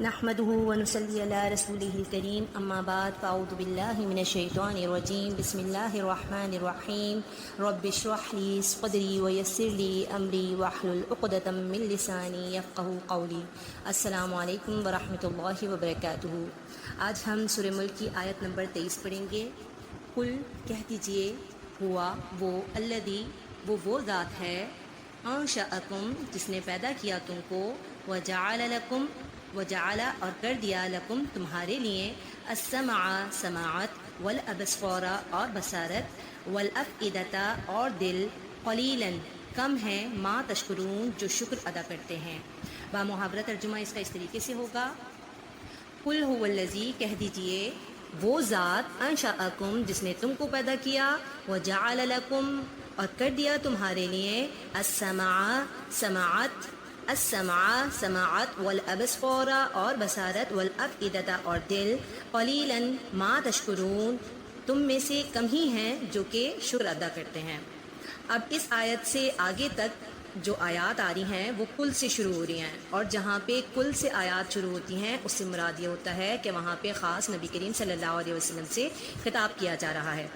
نحمده ونصلي على رسوله الكريم اما بعد فاعوذ بالله من الشيطان الرجيم بسم الله الرحمن الرحيم رب اشرح لي صدري ويسر لي امري واحلل عقدة من لساني يفقهوا قولي۔ السلام علیکم ورحمۃ اللہ وبرکاتہ۔ آج ہم سورہ ملک کی آیت نمبر 23 پڑھیں گے۔ قل کہہ دیجئے، ہوا وہ الذی وہ ذات ہے، انشأکم جس نے پیدا کیا تم کو، وجعل لکم وجعل اور کر دیا لکم تمہارے لیے، السمع سماعت، والابصار اور بصارت، والافئدۃ اور دل، قلیلا کم ہے، ما تشکرون جو شکر ادا کرتے ہیں۔ بامحاورہ ترجمہ اس کا اس طریقے سے ہوگا، قل هو الذی کہہ دیجئے وہ ذات، انشأکم جس نے تم کو پیدا کیا، وجعل لکم اور کر دیا تمہارے لیے، السمع سماعت، السمع سماعت، والابصار اور بصارت، والافئدۃ اور دل، قلیلا ما تشکرون تم میں سے کم ہی ہیں جو کہ شکر ادا کرتے ہیں۔ اب اس آیت سے آگے تک جو آیات آ رہی ہیں وہ کل سے شروع ہو رہی ہیں، اور جہاں پہ کل سے آیات شروع ہوتی ہیں اس سے مراد یہ ہوتا ہے کہ وہاں پہ خاص نبی کریم صلی اللہ علیہ وسلم سے خطاب کیا جا رہا ہے۔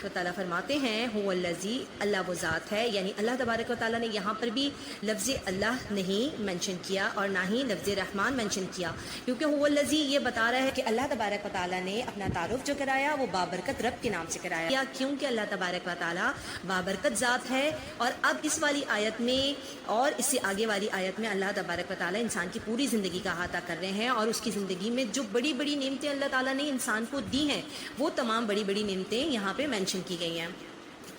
تو تعالیٰ فرماتے ہیں هو الذی اللہ وہ ذات ہے، یعنی اللہ تبارک و تعالیٰ نے یہاں پر بھی لفظ اللہ نہیں مینشن کیا اور نہ ہی لفظ رحمان مینشن کیا، کیونکہ هو الذی یہ بتا رہا ہے کہ اللہ تبارک و تعالیٰ نے اپنا تعارف جو کرایا وہ بابرکت رب کے نام سے کرایا، کیونکہ اللہ تبارک و تعالیٰ بابرکت ذات ہے۔ اور اب اس والی آیت میں اور اس سے آگے والی آیت میں اللہ تبارک و تعالیٰ انسان کی پوری زندگی کا احاطہ کر رہے ہیں، اور اس کی زندگی میں جو بڑی بڑی نعمتیں اللہ تعالیٰ نے انسان کو دی ہیں وہ تمام بڑی بڑی نعمتیں یہاں پہ مینشن کی گئی ہیں،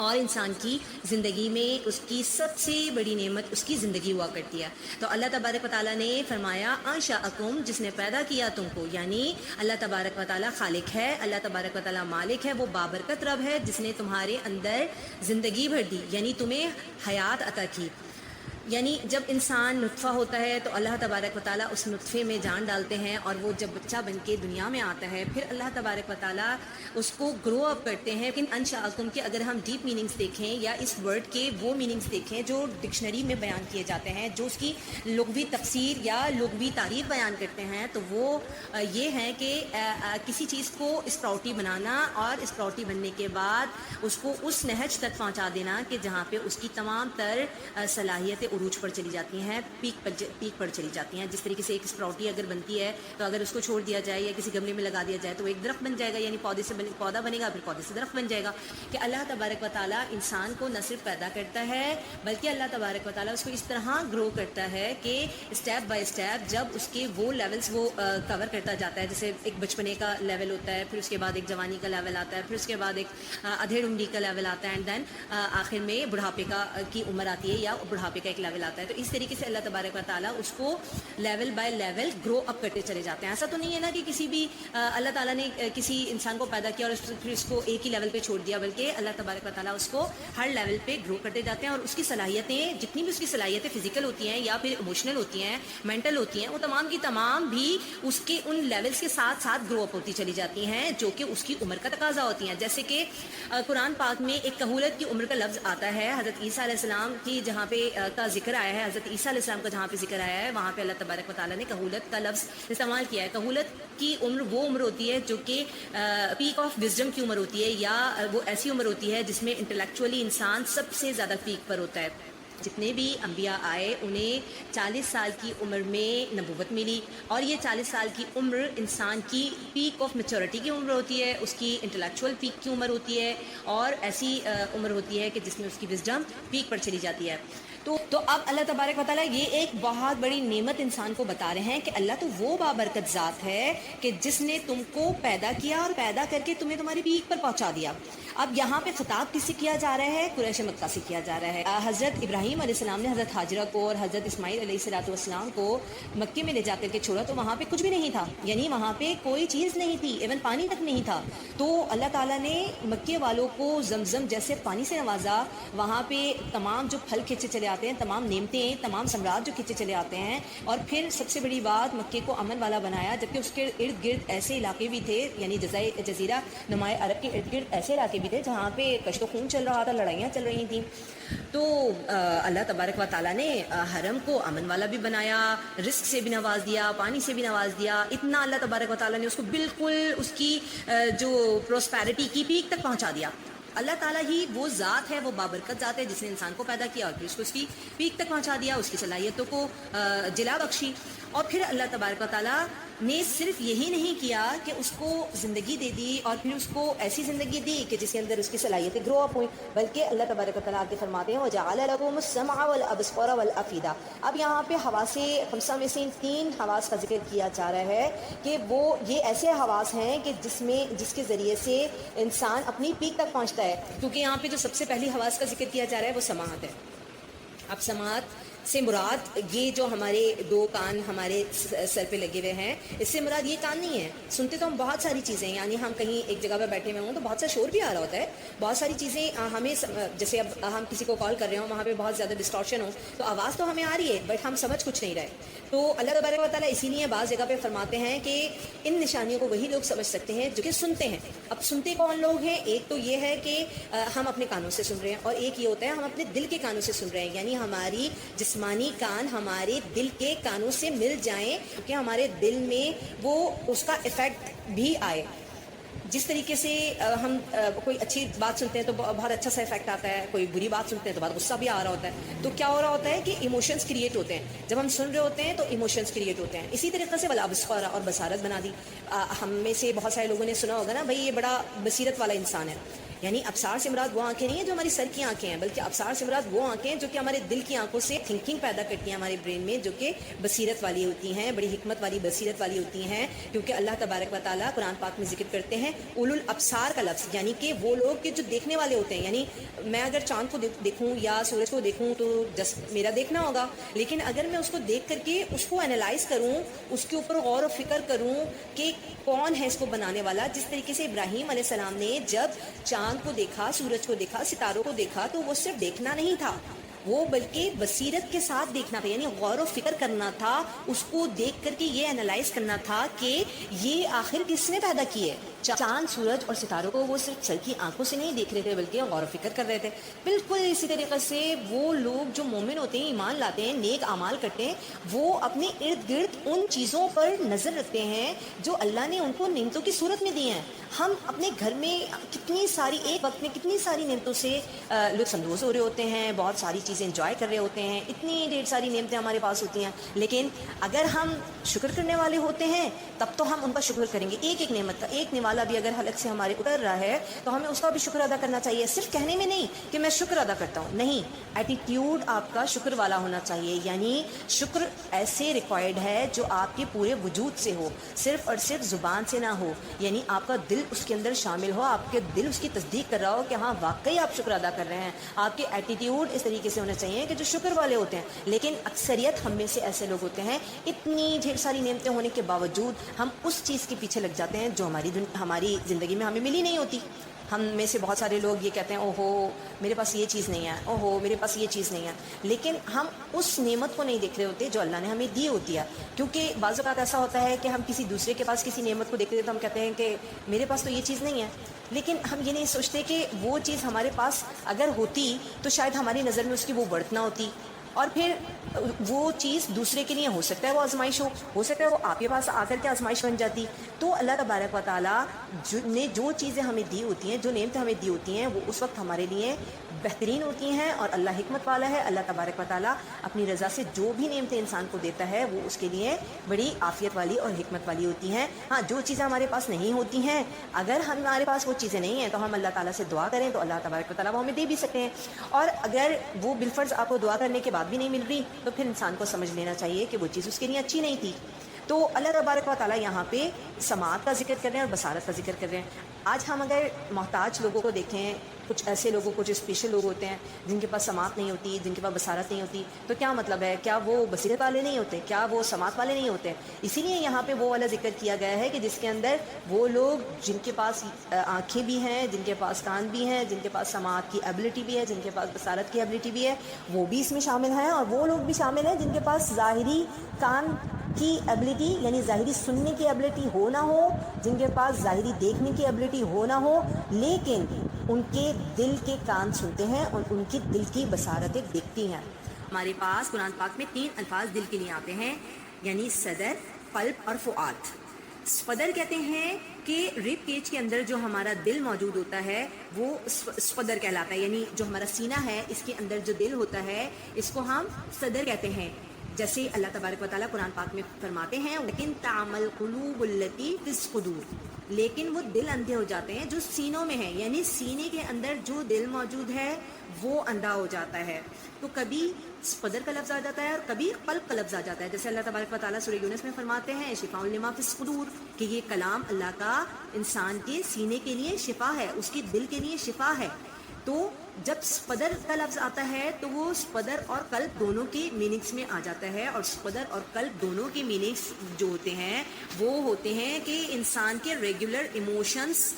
اور انسان کی زندگی میں اس کی سب سے بڑی نعمت اس کی زندگی ہوا کرتی ہے۔ تو اللہ تبارک و تعالیٰ نے فرمایا انشأکم جس نے پیدا کیا تم کو، یعنی اللہ تبارک و تعالیٰ خالق ہے، اللہ تبارک و تعالیٰ مالک ہے، وہ بابرکت رب ہے جس نے تمہارے اندر زندگی بھر دی، یعنی تمہیں حیات عطا کی۔ یعنی جب انسان نطفہ ہوتا ہے تو اللہ تبارک و تعالیٰ اس نطفے میں جان ڈالتے ہیں، اور وہ جب بچہ بن کے دنیا میں آتا ہے پھر اللہ تبارک و تعالیٰ اس کو گرو اپ کرتے ہیں۔ لیکن انشأکم کے اگر ہم ڈیپ میننگز دیکھیں یا اس ورڈ کے وہ میننگز دیکھیں جو ڈکشنری میں بیان کیے جاتے ہیں، جو اس کی لغوی تفسیر یا لغوی تعریف بیان کرتے ہیں، تو وہ یہ ہے کہ کسی چیز کو اسپراؤٹی بنانا اور اسپراؤٹی بننے کے بعد اس کو اس نہج تک پہنچا دینا کہ جہاں پہ اس کی تمام تر صلاحیتیں عروج پر چلی جاتی ہیں، پیک پر چلی جاتی ہیں۔ جس طریقے سے ایک اسپراؤٹی اگر بنتی ہے تو اگر اس کو چھوڑ دیا جائے یا کسی گملے میں لگا دیا جائے تو وہ ایک درخت بن جائے گا، یعنی پودا بنے گا، پھر پودے سے درخت بن جائے گا۔ کہ اللہ تبارک و تعالیٰ انسان کو نہ صرف پیدا کرتا ہے بلکہ اللہ تبارک و تعالیٰ اس کو اس طرح گرو کرتا ہے کہ اسٹیپ بائی اسٹیپ جب اس کے وہ لیولز وہ کور کرتا جاتا ہے، جیسے ایک بچپنے کا لیول ہوتا ہے، پھر اس کے بعد ایک جوانی کا لیول آتا ہے، پھر اس کے بعد ایک ادھیڑ عمری کا لیول آتا ہے، اینڈ دین آخر میں بڑھاپے کی عمر آتی ہے یا بڑھاپے کا ایک لیول آتا ہے۔ تو اس طریقے سے اللہ تبارک و تعالیٰ اس کو لیول بائی لیول گرو اپ کرتے چلے جاتے ہیں۔ ایسا تو نہیں ہے نا کہ کسی بھی اللہ تعالیٰ نے کسی انسان کو پیدا کیا اور پھر اس کو ایک ہی لیول پہ چھوڑ دیا، بلکہ اللہ تبارک و تعالیٰ اس کو ہر لیول پہ گرو کرتے جاتے ہیں، اور اس کی صلاحیتیں جتنی بھی اس کی صلاحیتیں فزیکل ہوتی ہیں یا پھر ایموشنل ہوتی ہیں، مینٹل ہوتی ہیں، وہ تمام کی تمام بھی اس کے ان لیولز کے ساتھ ساتھ گرو اپ ہوتی چلی جاتی ہیں جو کہ اس کی عمر کا تقاضا ہوتی ہیں۔ جیسے کہ قرآن پاک میں ایک کہولت کی عمر کا لفظ آتا ہے، حضرت عیسیٰ علیہ السلام کی جہاں پہ کا ذکر آیا ہے، حضرت عیسیٰ علیہ السلام کا جہاں پہ ذکر آیا ہے وہاں پہ اللہ تبارک و تعالیٰ نے کہولت کا لفظ استعمال کیا ہے۔ کہولت کی عمر وہ عمر ہوتی ہے جو کہ پیک آف وزڈم کی عمر ہوتی ہے، یا وہ ایسی عمر ہوتی ہے جس میں انٹلیکچولی انسان سب سے زیادہ پیک پر ہوتا ہے۔ جتنے بھی انبیاء آئے انہیں 40 سال کی عمر میں نبوت ملی، اور یہ 40 سال کی عمر انسان کی پیک آف میچورٹی کی عمر ہوتی ہے، اس کی انٹلیکچوئل پیک کی عمر ہوتی ہے، اور ایسی عمر ہوتی ہے کہ جس میں اس کی وزڈم پیک پر چلی جاتی ہے۔ تو اب اللہ تبارک و تعالیٰ یہ ایک بہت بڑی نعمت انسان کو بتا رہے ہیں کہ اللہ تو وہ بابرکت ذات ہے کہ جس نے تم کو پیدا کیا اور پیدا کر کے تمہیں تمہاری پیک پر پہنچا دیا۔ اب یہاں پہ خطاب کس سے کیا جا رہا ہے؟ قریش مکہ سے کیا جا رہا ہے۔ حضرت ابراہیم علیہ السلام نے حضرت ہاجرہ کو اور حضرت اسماعیل علیہ السلام کو مکے میں لے جا کر کے چھوڑا تو وہاں پہ کچھ بھی نہیں تھا، یعنی وہاں پہ کوئی چیز نہیں تھی، ایون پانی تک نہیں تھا۔ تو اللہ تعالیٰ نے مکے والوں کو زمزم جیسے پانی سے نوازا، وہاں پہ تمام جو پھل کھینچے چلے آتے ہیں، تمام نعمتیں، تمام سمراج جو کھینچے چلے آتے ہیں، اور پھر سب سے بڑی بات مکے کو امن والا بنایا، جبکہ اس کے ارد گرد ایسے علاقے بھی تھے، یعنی جزیرہ نمائے عرب کے ارد گرد ایسے علاقے بھی بھی تھے جہاں پہ کشت و خون چل رہا تھا، لڑائیاں چل رہی تھیں. تو اللہ تبارک و تعالیٰ نے حرم کو امن والا بھی بنایا، رزق سے بھی نواز دیا، پانی سے بھی نواز دیا. اتنا اللہ تبارک و تعالیٰ نے اس کو بالکل اس کی جو پروسپیرٹی کی پیک تک پہنچا دیا. اللہ تعالیٰ ہی وہ ذات ہے، وہ بابرکت ذات ہے جس نے انسان کو پیدا کیا اور پھر اس کو اس کی پیک تک پہنچا دیا، اس کی صلاحیتوں کو جلا بخشی. اور پھر اللہ تبارک و تعالیٰ نے صرف یہی نہیں کیا کہ اس کو زندگی دے دی اور پھر اس کو ایسی زندگی دی کہ جس کے اندر اس کی صلاحیتیں گرو اپ ہوئیں، بلکہ اللہ تبارک و تعالیٰ آگے فرماتے ہیں وَجَعَلَ لَكُمُ السَّمْعَ وَالْأَبْصَارَ وَالْأَفْئِدَةَ. اب یہاں پہ حواس خمسہ میں سے 3 حواس کا ذکر کیا جا رہا ہے کہ وہ یہ ایسے حواس ہیں کہ جس کے ذریعے سے انسان اپنی پیک تک پہنچتا ہے. کیونکہ یہاں پہ جو سب سے پہلی حواس کا ذکر کیا جا رہا ہے وہ سماعت ہے. اب سماعت سے مراد یہ جو ہمارے 2 کان ہمارے سر پہ لگے ہوئے ہیں، اس سے مراد یہ کان نہیں ہے. سنتے تو ہم بہت ساری چیزیں، یعنی ہم کہیں ایک جگہ پہ بیٹھے ہوئے ہوں تو بہت سا شور بھی آ رہا ہوتا ہے، بہت ساری چیزیں ہمیں، جیسے اب ہم کسی کو کال کر رہے ہوں وہاں پہ بہت زیادہ ڈسٹارشن ہو تو آواز تو ہمیں آ رہی ہے بٹ ہم سمجھ کچھ نہیں رہے. تو اللہ تبارک و تعالیٰ اسی لیے بعض جگہ پہ فرماتے ہیں کہ ان نشانیوں کو وہی لوگ سمجھ سکتے ہیں جو کہ سنتے ہیں. اب سنتے کون لوگ ہیں؟ ایک تو یہ ہے کہ ہم اپنے کانوں سے سن رہے ہیں، اور ایک یہ ہوتا ہے ہم اپنے دل کے کانوں سے سن رہے ہیں. یعنی ہماری جسمانی کان ہمارے دل کے کانوں سے مل جائیں کہ ہمارے دل میں وہ اس کا ایفیکٹ بھی آئے. جس طریقے سے ہم کوئی اچھی بات سنتے ہیں تو بہت اچھا سا افیکٹ آتا ہے، کوئی بری بات سنتے ہیں تو بہت غصہ بھی آ رہا ہوتا ہے. تو کیا ہو رہا ہوتا ہے کہ ایموشنز کریٹ ہوتے ہیں. جب ہم سن رہے ہوتے ہیں تو ایموشنز کریٹ ہوتے ہیں. اسی طریقے سے والابصار اور بصارت بنا دی. ہم میں سے بہت سارے لوگوں نے سنا ہوگا نا بھائی یہ بڑا بصیرت والا انسان ہے. یعنی ابصار سے مراد وہ آنکھیں نہیں ہیں جو ہماری سر کی آنکھیں ہیں، بلکہ ابصار سے مراد وہ آنکھیں جو کہ ہمارے دل کی آنکھوں سے تھنکنگ پیدا کرتی ہیں ہمارے برین میں، جو کہ بصیرت والی ہوتی ہیں، بڑی حکمت والی بصیرت والی ہوتی ہیں. کیونکہ اللہ تبارک و تعالیٰ قرآن پاک میں ذکر کرتے ہیں اولو الابصار کا لفظ، یعنی کہ وہ لوگ کہ جو دیکھنے والے ہوتے ہیں. یعنی میں اگر چاند کو دیکھوں یا سورج کو دیکھوں تو جسٹ میرا دیکھنا ہوگا، لیکن اگر میں اس کو دیکھ کر کے اس کو انالائز کروں، اس کے اوپر غور و فکر کروں کہ کون ہے اس کو بنانے والا. جس طریقے سے ابراہیم علیہ السلام نے جب چاند کو دیکھا، سورج کو دیکھا، ستاروں کو دیکھا تو وہ صرف دیکھنا نہیں تھا، وہ بلکہ بصیرت کے ساتھ دیکھنا تھا. یعنی غور و فکر کرنا تھا، اس کو دیکھ کر کے یہ انالائز کرنا تھا کہ یہ آخر کس نے پیدا کی ہے. چاند، سورج اور ستاروں کو وہ صرف سر کی آنکھوں سے نہیں دیکھ رہے تھے بلکہ غور و فکر کر رہے تھے. بالکل اسی طریقے سے وہ لوگ جو مومن ہوتے ہیں، ایمان لاتے ہیں، نیک اعمال کرتے ہیں، وہ اپنے ارد گرد ان چیزوں پر نظر رکھتے ہیں جو اللہ نے ان کو نعمتوں کی صورت میں دی ہیں. ہم اپنے گھر میں کتنی ساری، ایک وقت میں کتنی ساری نعمتوں سے لطف اندوز ہو رہے ہوتے ہیں، بہت ساری چیزیں انجوائے کر رہے ہوتے ہیں، اتنی ڈھیر ساری نعمتیں ہمارے پاس ہوتی ہیں. لیکن اگر ہم شکر کرنے والے ہوتے ہیں تب تو ہم ان کا شکر کریں گے. ایک ایک نعمت کا، ایک نوالا بھی اگر حلق سے ہمارے اتر رہا ہے تو ہمیں اس کا بھی شکر ادا کرنا چاہیے. صرف کہنے میں نہیں کہ میں شکر ادا کرتا ہوں، نہیں، ایٹیٹیوڈ آپ کا شکر والا ہونا چاہیے. یعنی شکر ایسے ریکوائرڈ ہے جو آپ کے پورے وجود سے ہو، صرف اور صرف زبان سے نہ ہو. یعنی آپ کا دل اس کے اندر شامل ہو، آپ کے دل اس کی تصدیق کر رہا ہو کہ ہاں واقعی آپ شکر ادا کر رہے ہیں. آپ کے ایٹیٹیوڈ اس طریقے سے ہونا چاہیے کہ جو شکر والے ہوتے ہیں. لیکن اکثریت ہم میں سے ایسے لوگ ہوتے ہیں اتنی ڈھیر ساری نعمتیں ہونے کے باوجود ہم اس چیز کے پیچھے لگ جاتے ہیں جو ہماری زندگی میں ہمیں ملی نہیں ہوتی. ہم میں سے بہت سارے لوگ یہ کہتے ہیں اوہو میرے پاس یہ چیز نہیں ہے، اوہو میرے پاس یہ چیز نہیں ہے، لیکن ہم اس نعمت کو نہیں دیکھ رہے ہوتے جو اللہ نے ہمیں دی ہوتی ہے. کیونکہ بعض اوقات ایسا ہوتا ہے کہ ہم کسی دوسرے کے پاس کسی نعمت کو دیکھتے ہیں تو ہم کہتے ہیں کہ میرے پاس تو یہ چیز نہیں ہے، لیکن ہم یہ نہیں سوچتے کہ وہ چیز ہمارے پاس اگر ہوتی تو شاید ہماری نظر میں اس کی وہ بڑھت نہ ہوتی، اور پھر وہ چیز دوسرے کے لیے ہو سکتا ہے وہ آزمائش ہو سکتا ہے وہ آپ کے پاس آ کر کے آزمائش بن جاتی. تو اللہ تبارک و تعالیٰ نے جو چیزیں ہمیں دی ہوتی ہیں، جو نعمتیں ہمیں دی ہوتی ہیں، وہ اس وقت ہمارے لیے بہترین ہوتی ہیں. اور اللہ حکمت والا ہے. اللہ تبارک و تعالیٰ اپنی رضا سے جو بھی نعمتیں انسان کو دیتا ہے وہ اس کے لیے بڑی عافیت والی اور حکمت والی ہوتی ہیں. ہاں، جو چیزیں ہمارے پاس نہیں ہوتی ہیں، اگر ہمارے پاس وہ چیزیں نہیں ہیں تو ہم اللہ تعالیٰ سے دعا کریں تو اللہ تبارک و تعالیٰ وہ ہمیں دے بھی سکتے ہیں. اور اگر وہ بالفرض آپ کو دعا کرنے کے بعد بھی نہیں مل رہی تو پھر انسان کو سمجھ لینا چاہیے کہ وہ چیز اس کے لیے اچھی نہیں تھی. تو اللہ تبارک و تعالیٰ یہاں پہ سماعت کا ذکر کر رہے ہیں اور بصارت کا ذکر کر رہے ہیں. آج ہم اگر محتاج لوگوں کو دیکھیں، کچھ ایسے لوگوں کو جو اسپیشل لوگ ہوتے ہیں جن کے پاس سماعت نہیں ہوتی، جن کے پاس بصارت نہیں ہوتی، تو کیا مطلب ہے؟ کیا وہ بصیرت والے نہیں ہوتے؟ کیا وہ سماعت والے نہیں ہوتے؟ اسی لیے یہاں پہ وہ والا ذکر کیا گیا ہے کہ جس کے اندر وہ لوگ جن کے پاس آنکھیں بھی ہیں، جن کے پاس کان بھی ہیں، جن کے پاس سماعت کی ایبلٹی بھی ہے، جن کے پاس بصارت کی ایبلٹی بھی ہے، وہ بھی اس میں شامل ہیں. اور وہ لوگ بھی شامل ہیں جن کے پاس ظاہری کان کی ایبلٹی یعنی ظاہری سننے کی ایبلٹی ہو نہ ہو، جن کے پاس ظاہری دیکھنے کی ایبلٹی ہو نہ ہو، لیکن ان کے دل کے کان سنتے ہیں اور ان کی دل کی بصارتیں دیکھتی ہیں۔ ہمارے پاس قرآن پاک میں 3 الفاظ دل کے لیے آتے ہیں، یعنی صدر، قلب اور فؤاد۔ صدر کہتے ہیں کہ ریب کیج کے اندر جو ہمارا دل موجود ہوتا ہے وہ صدر کہلاتا ہے، یعنی جو ہمارا سینہ ہے اس کے اندر جو دل ہوتا ہے اس کو ہم صدر کہتے ہیں۔ جیسے اللہ تبارک و تعالیٰ قرآن پاک میں فرماتے ہیں لیکن تعمل قلوب التی فی الصدور، لیکن وہ دل اندھے ہو جاتے ہیں جو سینوں میں ہیں، یعنی سینے کے اندر جو دل موجود ہے وہ اندھا ہو جاتا ہے۔ تو کبھی صدر کا لفظ آ جاتا ہے اور کبھی قلب کا لفظ آ جاتا ہے، جیسے اللہ تبارک و تعالیٰ سورہ یونس میں فرماتے ہیں شفاء لما فی الصدور، کہ یہ کلام اللہ کا انسان کے سینے کے لیے شفا ہے، اس کے دل کے لیے شفا ہے۔ تو جب صدر کا لفظ آتا ہے تو وہ صدر اور قلب دونوں کے میننگز میں آ جاتا ہے، اور صدر اور قلب دونوں کے میننگز جو ہوتے ہیں وہ ہوتے ہیں کہ انسان کے ریگولر ایموشنز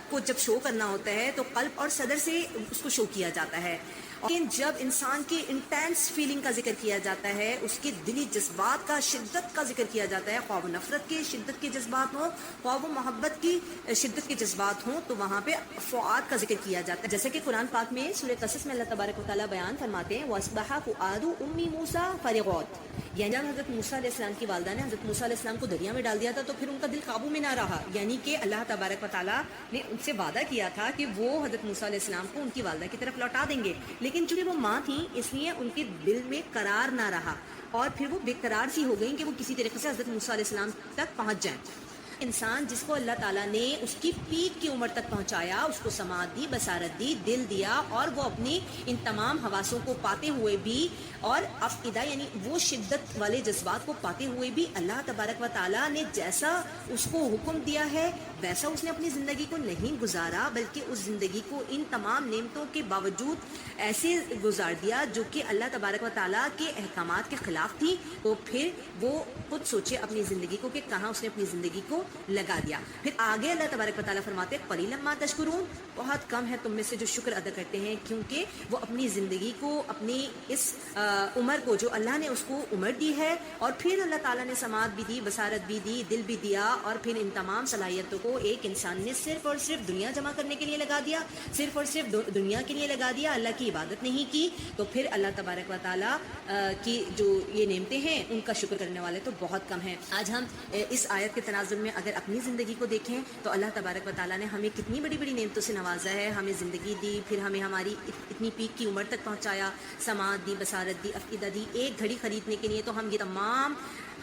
کو جب شو کرنا ہوتا ہے تو قلب اور صدر سے اس کو شو کیا جاتا ہے۔ لیکن جب انسان کی انٹینس فیلنگ کا ذکر کیا جاتا ہے، اس کے دلی جذبات کا، شدت کا ذکر کیا جاتا ہے، خواہ وہ نفرت کے شدت کے جذبات ہوں، خواہ وہ محبت کی شدت کے جذبات ہوں، تو وہاں پہ فؤاد کا ذکر کیا جاتا ہے۔ جیسے کہ قرآن پاک میں سورہ قصص میں اللہ تبارک و تعالیٰ بیان فرماتے ہیں وَأَصْبَحَ فُؤَادُ أُمِّ مُوسَىٰ فَارِغًا، یعنی جب حضرت موسیٰ علیہ السلام کی والدہ نے حضرت موسیٰ علیہ السلام کو دریا میں ڈال دیا تھا تو پھر ان کا دل قابو میں نہ رہا، یعنی کہ اللہ تبارک و تعالیٰ نے ان سے وعدہ کیا تھا کہ وہ حضرت موسیٰ علیہ السلام کو ان کی والدہ کی طرف لوٹا دیں گے، لیکن چونکہ وہ ماں تھیں اس لیے ان کے دل میں قرار نہ رہا اور پھر وہ بے قرار سی ہو گئیں کہ وہ کسی طریقے سے حضرت موسیٰ علیہ السلام تک پہنچ جائیں۔ انسان جس کو اللہ تعالیٰ نے اس کی پیک کی عمر تک پہنچایا، اس کو سماعت دی، بصارت دی، دل دیا، اور وہ اپنی ان تمام حواسوں کو پاتے ہوئے بھی اور افئدہ یعنی وہ شدت والے جذبات کو پاتے ہوئے بھی اللہ تبارک و تعالیٰ نے جیسا اس کو حکم دیا ہے ویسا اس نے اپنی زندگی کو نہیں گزارا، بلکہ اس زندگی کو ان تمام نعمتوں کے باوجود ایسے گزار دیا جو کہ اللہ تبارک و تعالیٰ کے احکامات کے خلاف تھی۔ تو پھر وہ خود سوچے اپنی زندگی کو کہ کہاں اس نے اپنی زندگی کو لگا دیا۔ پھر آگے اللہ تبارک و تعالیٰ فرماتے ہیں قلیلا ما تشکرون، بہت کم ہے تم میں سے جو شکر ادا کرتے ہیں، کیونکہ وہ اپنی زندگی کو، اپنی اس عمر کو جو اللہ نے اس کو عمر دی ہے، اور پھر اللہ تعالیٰ نے سماعت بھی دی، بصارت بھی دی، دل بھی دیا، اور پھر ان تمام صلاحیتوں کو ایک انسان نے صرف اور صرف دنیا جمع کرنے کے لیے لگا دیا، صرف اور صرف دنیا کے لیے لگا دیا، اللہ کی عبادت نہیں کی، تو پھر اللہ تبارک و تعالیٰ کی جو یہ نعمتیں ہیں ان کا شکر کرنے والے تو بہت کم ہیں۔ آج ہم اس آیت کے تناظر میں اگر اپنی زندگی کو دیکھیں تو اللہ تبارک و تعالیٰ نے ہمیں کتنی بڑی بڑی نعمتوں سے نوازا ہے، ہمیں زندگی دی، پھر ہمیں ہماری اتنی پیک کی عمر تک پہنچایا، سماعت دی، بصارت دی، عقیدہ دی۔ ایک گھڑی خریدنے کے لیے تو ہم یہ تمام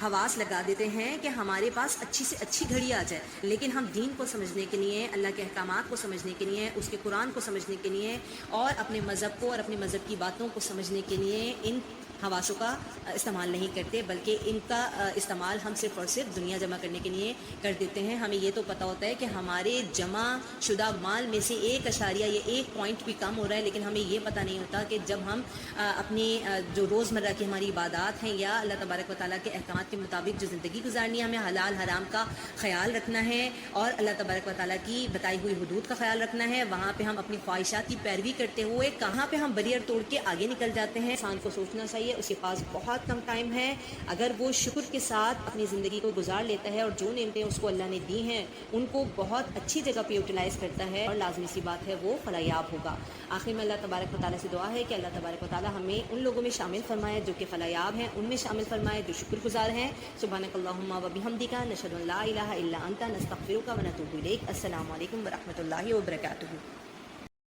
حواس لگا دیتے ہیں کہ ہمارے پاس اچھی سے اچھی گھڑی آ جائے، لیکن ہم دین کو سمجھنے کے لیے، اللہ کے احکامات کو سمجھنے کے لیے، اس کے قرآن کو سمجھنے کے لیے، اور اپنے مذہب کو اور اپنے مذہب کی باتوں کو سمجھنے کے لیے ان حواسوں کا استعمال نہیں کرتے، بلکہ ان کا استعمال ہم صرف اور صرف دنیا جمع کرنے کے لیے کر دیتے ہیں۔ ہمیں یہ تو پتہ ہوتا ہے کہ ہمارے جمع شدہ مال میں سے 1 یا 1 پوائنٹ بھی کم ہو رہا ہے، لیکن ہمیں یہ پتہ نہیں ہوتا کہ جب ہم اپنی جو روزمرہ کی ہماری عبادات ہیں یا اللہ تبارک و تعالیٰ کے احکامات کے مطابق جو زندگی گزارنی ہے، ہمیں حلال حرام کا خیال رکھنا ہے اور اللہ تبارک و تعالیٰ کی بتائی ہوئی حدود کا خیال رکھنا ہے، وہاں پہ ہم اپنی خواہشات کی پیروی کرتے ہوئے کہاں پہ ہم بیریئر توڑ کے آگے نکل جاتے ہیں۔ انسان کو سوچنا چاہیے اس کے پاس بہت کم ٹائم ہے، اگر وہ شکر کے ساتھ اپنی زندگی کو گزار لیتا ہے اور جو نعمتیں اس کو اللہ نے دی ہیں ان کو بہت اچھی جگہ پہ یوٹیلائز کرتا ہے، اور لازمی سی بات ہے وہ فلاحیاب ہوگا۔ آخر میں اللہ تبارک و تعالیٰ سے دعا ہے کہ اللہ تبارک و تعالیٰ ہمیں ان لوگوں میں شامل فرمائے جو کہ فلاحیاب ہیں، ان میں شامل فرمائے جو شکر گزار ہیں۔ سبحانک اللہم و بحمدک، نشہد ان لا الہ الا انت، نستغفرک و نتوب الیک۔ السلام علیکم ورحمۃ اللہ وبرکاتہ۔